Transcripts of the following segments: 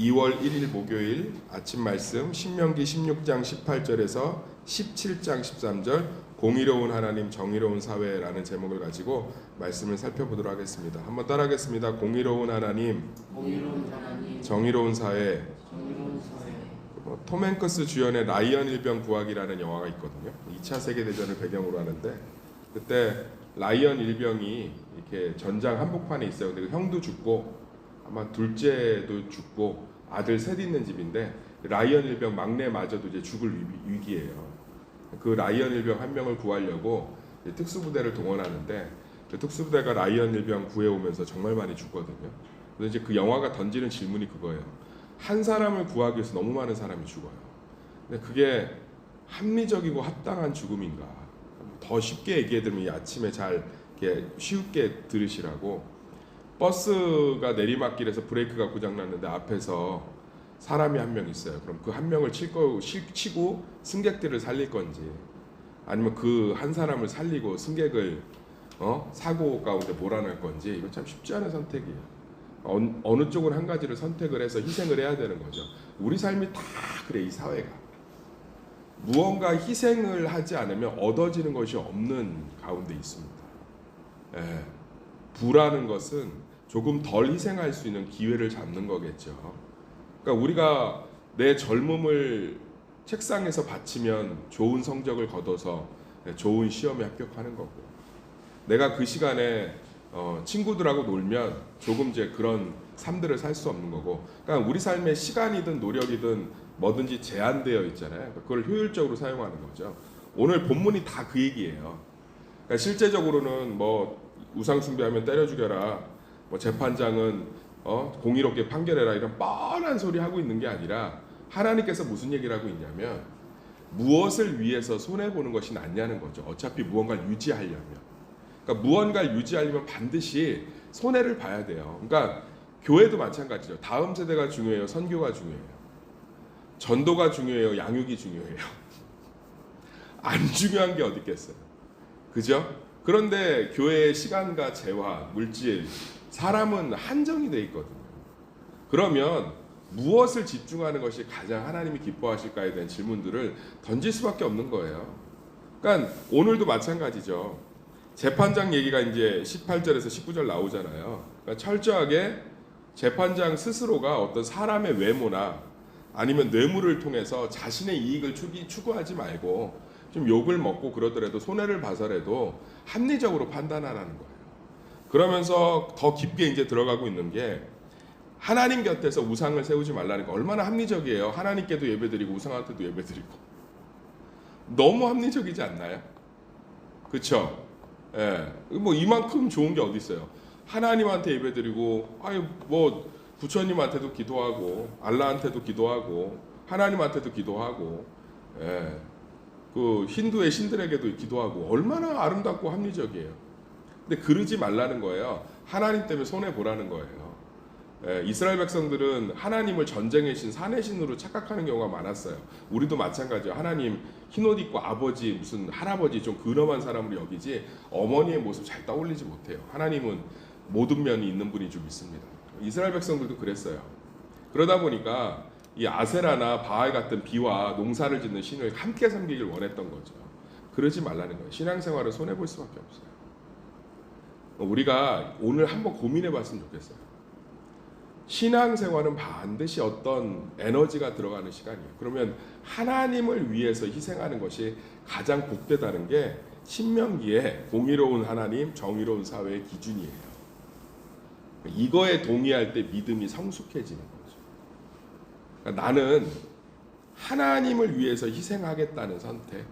2월 1일 목요일 아침 말씀 신명기 16장 18절에서 17장 13절 공의로운 하나님 정의로운 사회라는 제목을 가지고 말씀을 살펴보도록 하겠습니다. 한번 따라하겠습니다. 공의로운 하나님, 정의로운 사회. 톰 행크스 주연의 라이언 일병 구하기라는 영화가 있거든요. 2차 세계대전을 배경으로 하는데 그때 라이언 일병이 이렇게 전장 한복판에 있어요. 근데 그 형도 죽고 아마 둘째도 죽고 아들 셋 있는 집인데 라이언 일병 막내마저도 이제 죽을 위기예요. 그 라이언 일병 한 명을 구하려고 특수부대를 동원하는데 그 특수부대가 라이언 일병 구해오면서 정말 많이 죽거든요. 그래서 이제 그 영화가 던지는 질문이 그거예요. 한 사람을 구하기 위해서 너무 많은 사람이 죽어요. 근데 그게 합리적이고 합당한 죽음인가? 더 쉽게 얘기해드리면 이 아침에 잘 이렇게 쉽게 들으시라고. 버스가 내리막길에서 브레이크가 고장났는데 앞에서 사람이 한 명 있어요. 그럼 그 한 명을 치고 승객들을 살릴 건지 아니면 그 한 사람을 살리고 승객을 사고 가운데 몰아낼 건지 이거 참 쉽지 않은 선택이에요. 어느 쪽을 한 가지를 선택을 해서 희생을 해야 되는 거죠. 우리 삶이 다 그래. 이 사회가 무언가 희생을 하지 않으면 얻어지는 것이 없는 가운데 있습니다. 부라는 것은 조금 덜 희생할 수 있는 기회를 잡는 거겠죠. 그러니까 우리가 내 젊음을 책상에서 바치면 좋은 성적을 거둬서 좋은 시험에 합격하는 거고, 내가 그 시간에 친구들하고 놀면 조금 이제 그런 삶들을 살 수 없는 거고, 그러니까 우리 삶의 시간이든 노력이든 뭐든지 제한되어 있잖아요. 그걸 효율적으로 사용하는 거죠. 오늘 본문이 다 그 얘기예요. 그러니까 실제적으로는 뭐 우상 숭배하면 때려 죽여라, 뭐 재판장은 공의롭게 판결해라 이런 뻔한 소리 하고 있는 게 아니라 하나님께서 무슨 얘기를 하고 있냐면 무엇을 위해서 손해 보는 것이 낫냐는 거죠. 어차피 무언가를 유지하려면, 그러니까 무언가를 유지하려면 반드시 손해를 봐야 돼요. 그러니까 교회도 마찬가지죠. 다음 세대가 중요해요, 선교가 중요해요, 전도가 중요해요, 양육이 중요해요. 안 중요한 게 어디 있겠어요, 그죠? 그런데 교회의 시간과 재화, 물질, 사람은 한정이 돼 있거든요. 그러면 무엇을 집중하는 것이 가장 하나님이 기뻐하실까에 대한 질문들을 던질 수밖에 없는 거예요. 그러니까 오늘도 마찬가지죠. 재판장 얘기가 이제 18절에서 19절 나오잖아요. 그러니까 철저하게 재판장 스스로가 어떤 사람의 외모나 아니면 뇌물을 통해서 자신의 이익을 추구하지 말고 좀 욕을 먹고 그러더라도 손해를 봐서라도 합리적으로 판단하라는 거예요. 그러면서 더 깊게 이제 들어가고 있는 게 하나님 곁에서 우상을 세우지 말라는 거 얼마나 합리적이에요. 하나님께도 예배드리고 우상한테도 예배드리고 너무 합리적이지 않나요? 그렇죠? 예, 뭐 이만큼 좋은 게 어디 있어요? 하나님한테 예배드리고, 뭐 부처님한테도 기도하고, 알라한테도 기도하고, 하나님한테도 기도하고, 그 힌두의 신들에게도 기도하고, 얼마나 아름답고 합리적이에요. 근데 그러지 말라는 거예요. 하나님 때문에 손해 보라는 거예요. 이스라엘 백성들은 하나님을 전쟁의 신, 산의 신으로 착각하는 경우가 많았어요. 우리도 마찬가지예요. 하나님 흰옷 입고 아버지, 무슨 할아버지 좀 근엄한 사람으로 여기지 어머니의 모습 잘 떠올리지 못해요. 하나님은 모든 면이 있는 분이 좀 있습니다. 이스라엘 백성들도 그랬어요. 그러다 보니까 이 아세라나 바알 같은 비와 농사를 짓는 신을 함께 섬기길 원했던 거죠. 그러지 말라는 거예요. 신앙생활을 손해볼 수밖에 없어요. 우리가 오늘 한번 고민해 봤으면 좋겠어요. 신앙생활은 반드시 어떤 에너지가 들어가는 시간이에요. 그러면 하나님을 위해서 희생하는 것이 가장 복되다는 게 신명기에 공의로운 하나님, 정의로운 사회의 기준이에요. 이거에 동의할 때 믿음이 성숙해지는 거죠. 그러니까 나는 하나님을 위해서 희생하겠다는 선택.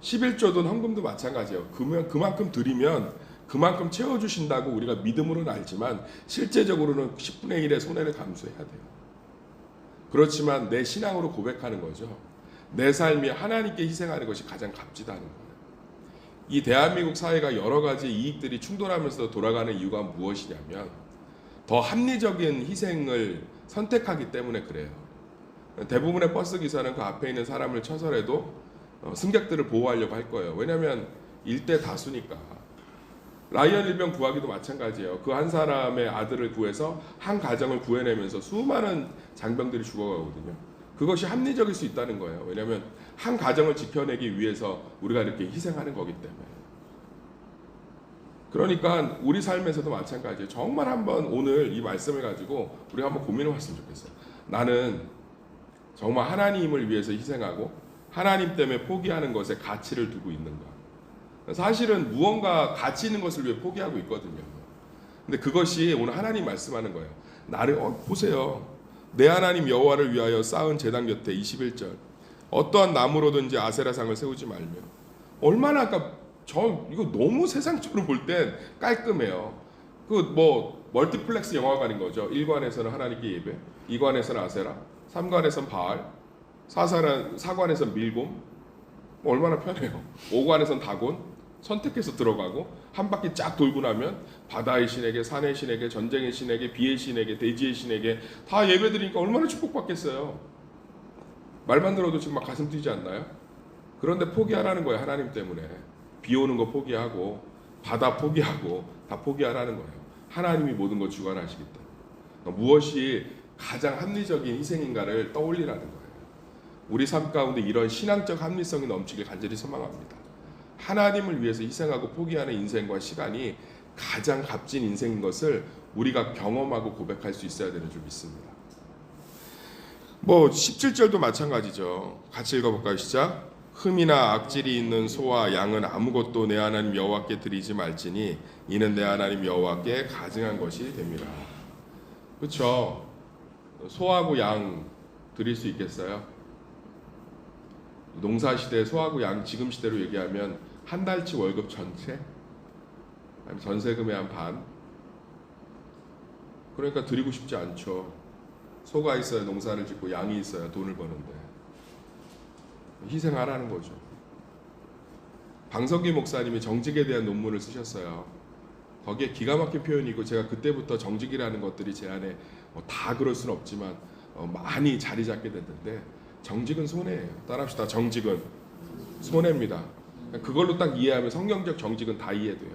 11조든 헌금도 마찬가지예요. 그만큼 드리면 그만큼 채워주신다고 우리가 믿음으로는 알지만 실제적으로는 10분의 1의 손해를 감수해야 돼요. 그렇지만 내 신앙으로 고백하는 거죠. 내 삶이 하나님께 희생하는 것이 가장 값지다는 거예요. 이 대한민국 사회가 여러 가지 이익들이 충돌하면서 돌아가는 이유가 무엇이냐면 더 합리적인 희생을 선택하기 때문에 그래요. 대부분의 버스 기사는 그 앞에 있는 사람을 쳐서라도 승객들을 보호하려고 할 거예요. 왜냐하면 일대 다수니까. 라이언 일병 구하기도 마찬가지예요. 그 한 사람의 아들을 구해서 한 가정을 구해내면서 수많은 장병들이 죽어가거든요. 그것이 합리적일 수 있다는 거예요. 왜냐하면 한 가정을 지켜내기 위해서 우리가 이렇게 희생하는 거기 때문에. 그러니까 우리 삶에서도 마찬가지예요. 정말 한번 오늘 이 말씀을 가지고 우리가 한번 고민해 봤으면 좋겠어요. 나는 정말 하나님을 위해서 희생하고 하나님 때문에 포기하는 것에 가치를 두고 있는가? 사실은 무언가 가치 있는 것을 위해 포기하고 있거든요. 근데 그것이 오늘 하나님 말씀하는 거예요. 나를 보세요. 내 하나님 여호와를 위하여 쌓은 제단 곁에 21절 어떠한 나무로든지 아세라상을 세우지 말며. 얼마나 아까 이거 너무 세상적으로 볼 땐 깔끔해요. 그 뭐 멀티플렉스 영화관인 거죠. 1관에서는 하나님께 예배, 2관에서는 아세라, 3관에서는 바알, 4관에서는 밀곰. 얼마나 편해요. 5관에서는 다곤. 선택해서 들어가고 한 바퀴 쫙 돌고 나면 바다의 신에게, 산의 신에게, 전쟁의 신에게, 비의 신에게, 대지의 신에게 다 예배드리니까 얼마나 축복받겠어요. 말만 들어도 지금 막 가슴 뛰지 않나요? 그런데 포기하라는 거예요. 하나님 때문에. 비 오는 거 포기하고 바다 포기하고 다 포기하라는 거예요. 하나님이 모든 걸 주관하시기 때문에. 무엇이 가장 합리적인 희생인가를 떠올리라는 거예요. 우리 삶 가운데 이런 신앙적 합리성이 넘치길 간절히 소망합니다. 하나님을 위해서 희생하고 포기하는 인생과 시간이 가장 값진 인생인 것을 우리가 경험하고 고백할 수 있어야 되는 줄 믿습니다. 17절도 마찬가지죠. 같이 읽어볼까요? 시작. 흠이나 악질이 있는 소와 양은 아무것도 내 하나님 여호와께 드리지 말지니 이는 내 하나님 여호와께 가증한 것이 됩니다. 그렇죠? 소하고 양 드릴 수 있겠어요? 농사 시대 소하고 양 지금 시대로 얘기하면 한 달치 월급 전체? 아니면 전세금의 한 반? 그러니까 드리고 싶지 않죠. 소가 있어야 농사를 짓고 양이 있어야 돈을 버는데 희생하라는 거죠. 방석기 목사님이 정직에 대한 논문을 쓰셨어요. 거기에 기가 막힌 표현이고 제가 그때부터 정직이라는 것들이 제 안에 다 그럴 수는 없지만 많이 자리 잡게 됐는데 정직은 손해예요. 따라합시다. 정직은 손해입니다. 그걸로 딱 이해하면 성경적 정직은 다 이해돼요.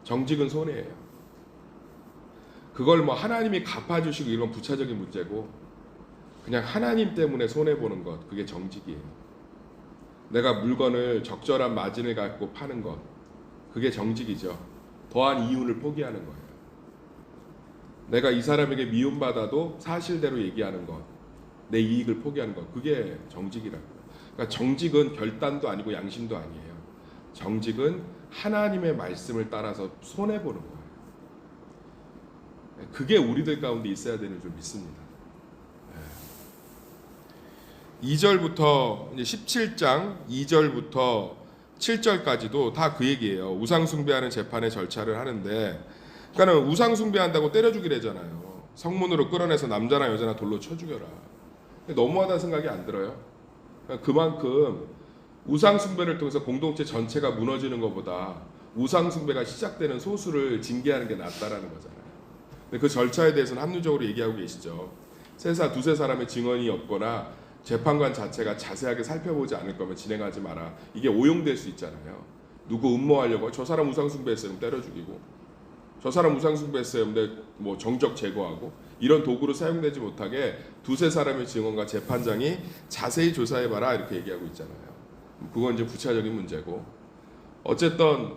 정직은 손해예요. 그걸 하나님이 갚아주시고 이런 부차적인 문제고 그냥 하나님 때문에 손해보는 것, 그게 정직이에요. 내가 물건을 적절한 마진을 갖고 파는 것, 그게 정직이죠. 더한 이윤을 포기하는 거예요. 내가 이 사람에게 미움받아도 사실대로 얘기하는 것, 내 이익을 포기하는 것, 그게 정직이라고요. 그러니까 정직은 결단도 아니고 양심도 아니에요. 정직은 하나님의 말씀을 따라서 손해보는 거예요. 그게 우리들 가운데 있어야 되는 줄 믿습니다. 2절부터 17장 2절부터 7절까지도 다 그 얘기예요. 우상 숭배하는 재판의 절차를 하는데, 그러니까는 우상 숭배한다고 때려 죽이래잖아요. 성문으로 끌어내서 남자나 여자나 돌로 쳐 죽여라. 너무하다는 생각이 안 들어요. 그만큼 우상 숭배를 통해서 공동체 전체가 무너지는 것보다 우상 숭배가 시작되는 소수를 징계하는 게 낫다라는 거잖아요. 근데 그 절차에 대해서는 합리적으로 얘기하고 계시죠. 두세 사람의 증언이 없거나 재판관 자체가 자세하게 살펴보지 않을 거면 진행하지 마라. 이게 오용될 수 있잖아요. 누구 음모하려고 저 사람 우상 숭배했어요. 때려 죽이고 저 사람 우상 숭배했어요. 근데 정적 제거하고 이런 도구로 사용되지 못하게 두세 사람의 증언과 재판장이 자세히 조사해봐라 이렇게 얘기하고 있잖아요. 그건 이제 부차적인 문제고 어쨌든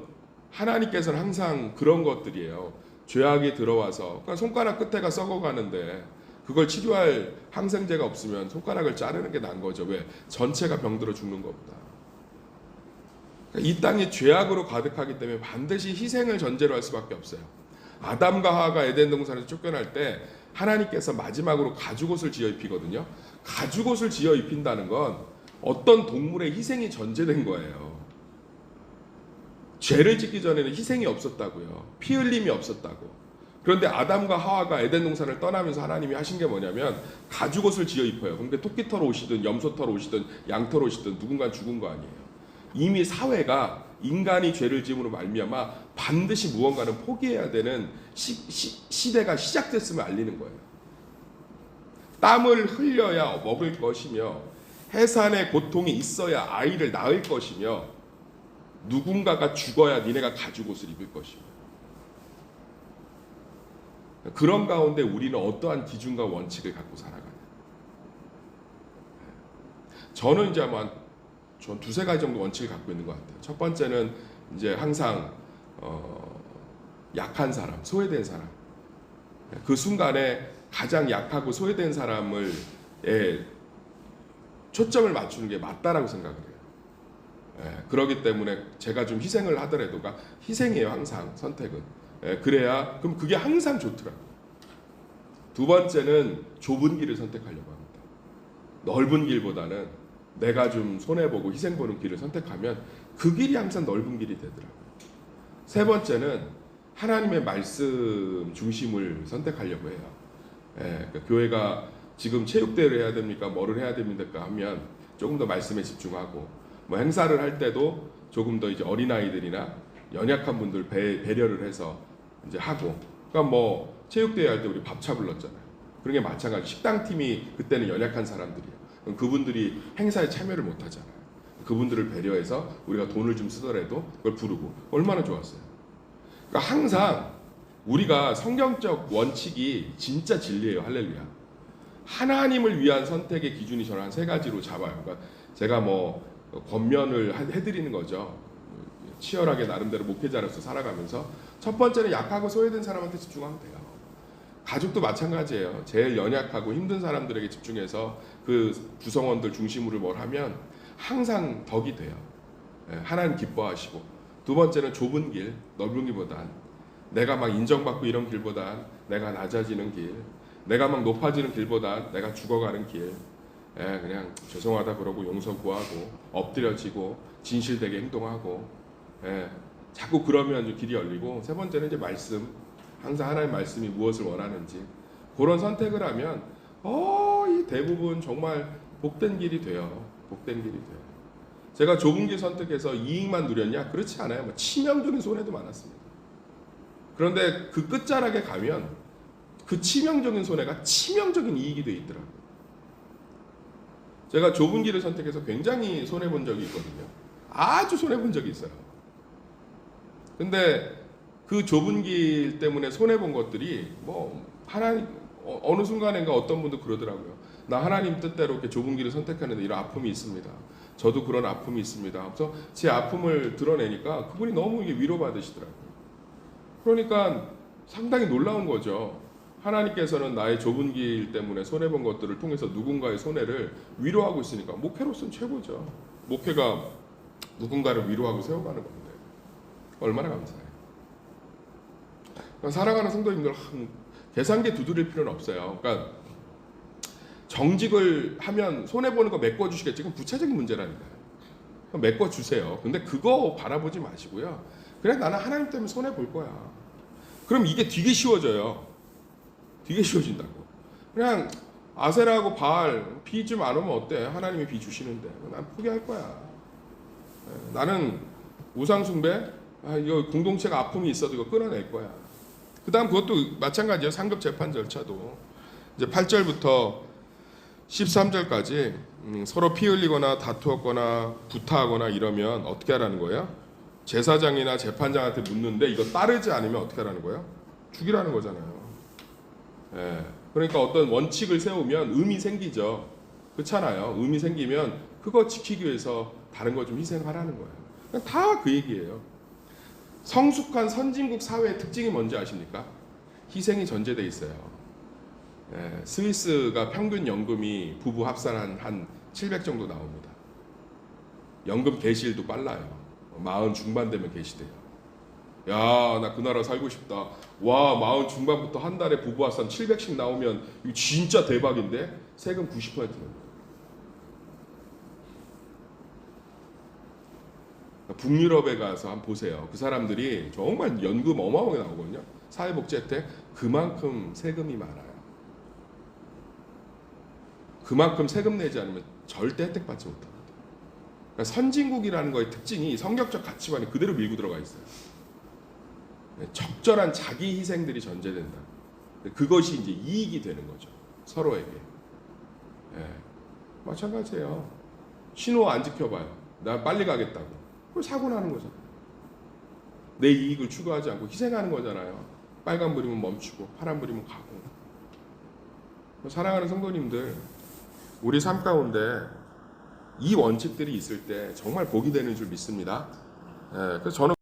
하나님께서는 항상 그런 것들이에요. 죄악이 들어와서 그러니까 손가락 끝에가 썩어가는데 그걸 치료할 항생제가 없으면 손가락을 자르는 게 나은 거죠. 왜? 전체가 병들어 죽는 것보다. 그러니까 이 땅이 죄악으로 가득하기 때문에 반드시 희생을 전제로 할 수밖에 없어요. 아담과 하와가 에덴 동산에서 쫓겨날 때 하나님께서 마지막으로 가죽옷을 지어 입히거든요. 가죽옷을 지어 입힌다는 건 어떤 동물의 희생이 전제된 거예요. 죄를 짓기 전에는 희생이 없었다고요. 피 흘림이 없었다고. 그런데 아담과 하와가 에덴 동산을 떠나면서 하나님이 하신 게 뭐냐면 가죽옷을 지어 입혀요. 그러니까 토끼털 옷이든 염소털 옷이든 양털 옷이든 누군가 죽은 거 아니에요. 이미 사회가 인간이 죄를 지음으로 말미암아 반드시 무언가는 포기해야 되는 시대가 시작됐음을 알리는 거예요. 땀을 흘려야 먹을 것이며 해산의 고통이 있어야 아이를 낳을 것이며 누군가가 죽어야 니네가 가죽 옷을 입을 것이며 그런 가운데 우리는 어떠한 기준과 원칙을 갖고 살아가냐. 저는 이제 아마 전 두세 가지 정도 원칙을 갖고 있는 것 같아요. 첫 번째는 이제 항상 약한 사람, 소외된 사람, 그 순간에 가장 약하고 소외된 사람을 초점을 맞추는 게 맞다라고 생각을 해요. 그렇기 때문에 제가 좀 희생을 하더라도가 희생이에요. 항상 선택은. 그래야 그럼 그게 항상 좋더라고요. 두 번째는 좁은 길을 선택하려고 합니다. 넓은 길보다는 내가 좀 손해보고 희생보는 길을 선택하면 그 길이 항상 넓은 길이 되더라고요. 세 번째는 하나님의 말씀 중심을 선택하려고 해요. 그러니까 교회가 지금 체육대회를 해야 됩니까? 뭐를 해야 됩니까? 하면 조금 더 말씀에 집중하고 뭐 행사를 할 때도 조금 더 이제 어린아이들이나 연약한 분들 배려를 해서 이제 하고 그러니까 뭐 체육대회 할 때 우리 밥차 불렀잖아요. 그런 게 마찬가지. 식당팀이 그때는 연약한 사람들이에요. 그럼 그분들이 행사에 참여를 못 하잖아요. 그분들을 배려해서 우리가 돈을 좀 쓰더라도 그걸 부르고 얼마나 좋았어요. 그러니까 항상 우리가 성경적 원칙이 진짜 진리예요. 할렐루야. 하나님을 위한 선택의 기준이 저는 한 세 가지로 잡아요. 그러니까 제가 뭐 권면을 해드리는 거죠. 치열하게 나름대로 목회자로서 살아가면서 첫 번째는 약하고 소외된 사람한테 집중하면 돼요. 가족도 마찬가지예요. 제일 연약하고 힘든 사람들에게 집중해서 그 구성원들 중심으로 뭘 하면 항상 덕이 돼요. 하나님 기뻐하시고. 두 번째는 좁은 길, 넓은 길보단 내가 막 인정받고 이런 길보단 내가 낮아지는 길, 내가 막 높아지는 길보단 내가 죽어가는 길. 그냥 죄송하다 그러고 용서 구하고 엎드려지고 진실되게 행동하고 자꾸 그러면 길이 열리고. 세 번째는 이제 말씀, 항상 하나님의 말씀이 무엇을 원하는지 그런 선택을 하면 이 대부분 정말 복된 길이 돼요. 복된 길이 돼요. 제가 좁은 길 선택해서 이익만 누렸냐? 그렇지 않아요. 뭐 치명적인 손해도 많았습니다. 그런데 그 끝자락에 가면 그 치명적인 손해가 치명적인 이익이 돼 있더라고요. 제가 좁은 길을 선택해서 굉장히 손해본 적이 있거든요. 아주 손해본 적이 있어요. 근데 그 좁은 길 때문에 손해본 것들이 뭐 하나님 어느 순간인가 어떤 분도 그러더라고요. 나 하나님 뜻대로 이렇게 좁은 길을 선택하는데 이런 아픔이 있습니다. 저도 그런 아픔이 있습니다. 그래서 제 아픔을 드러내니까 그분이 너무 위로받으시더라고요. 그러니까 상당히 놀라운 거죠. 하나님께서는 나의 좁은 길 때문에 손해본 것들을 통해서 누군가의 손해를 위로하고 있으니까 목회로서는 최고죠. 목회가 누군가를 위로하고 세워가는 건데 얼마나 감사해요. 그러니까 살아가는 성도님들 계산기 두드릴 필요는 없어요. 그러니까 정직을 하면 손해보는 거 메꿔주시겠지. 그건 부차적인 문제라니까요. 메꿔주세요. 근데 그거 바라보지 마시고요. 그래 나는 하나님 때문에 손해볼 거야. 그럼 이게 되게 쉬워져요. 되게 쉬워진다고. 그냥 아세라하고 바알 비 좀 안 오면 어때? 하나님이 비 주시는데 난 포기할 거야. 나는 우상숭배 이거 공동체가 아픔이 있어도 이거 끊어낼 거야. 그 다음 그것도 마찬가지예요. 상급 재판 절차도 이제 8절부터 13절까지 서로 피 흘리거나 다투었거나 구타하거나 이러면 어떻게 하라는 거예요? 제사장이나 재판장한테 묻는데 이거 따르지 않으면 어떻게 하라는 거예요? 죽이라는 거잖아요. 그러니까 어떤 원칙을 세우면 의미 생기죠. 그렇잖아요. 의미 생기면 그거 지키기 위해서 다른 거 좀 희생하라는 거예요. 다 그 얘기예요. 성숙한 선진국 사회의 특징이 뭔지 아십니까? 희생이 전제돼 있어요. 스위스가 평균 연금이 부부 합산 한 700 정도 나옵니다. 연금 개시일도 빨라요. 40 중반 되면 개시돼요. 야, 나 그 나라 살고 싶다. 와, 40 중반부터 한 달에 부부 합산 700씩 나오면 이거 진짜 대박인데 세금 90%입니다. 북유럽에 가서 한번 보세요. 그 사람들이 정말 연금 어마어마하게 나오거든요. 사회복지 혜택 그만큼 세금이 많아요. 그만큼 세금 내지 않으면 절대 혜택 받지 못합니다. 그러니까 선진국이라는 거의 특징이 성격적 가치관이 그대로 밀고 들어가 있어요. 적절한 자기 희생들이 전제된다. 그것이 이제 이익이 되는 거죠. 서로에게. 마찬가지예요. 신호 안 지켜봐요. 나 빨리 가겠다고. 그걸 사고 나는 거잖아요. 내 이익을 추구하지 않고 희생하는 거잖아요. 빨간불이면 멈추고 파란불이면 가고. 사랑하는 성도님들, 우리 삶 가운데 이 원칙들이 있을 때 정말 복이 되는 줄 믿습니다. 그래서 저는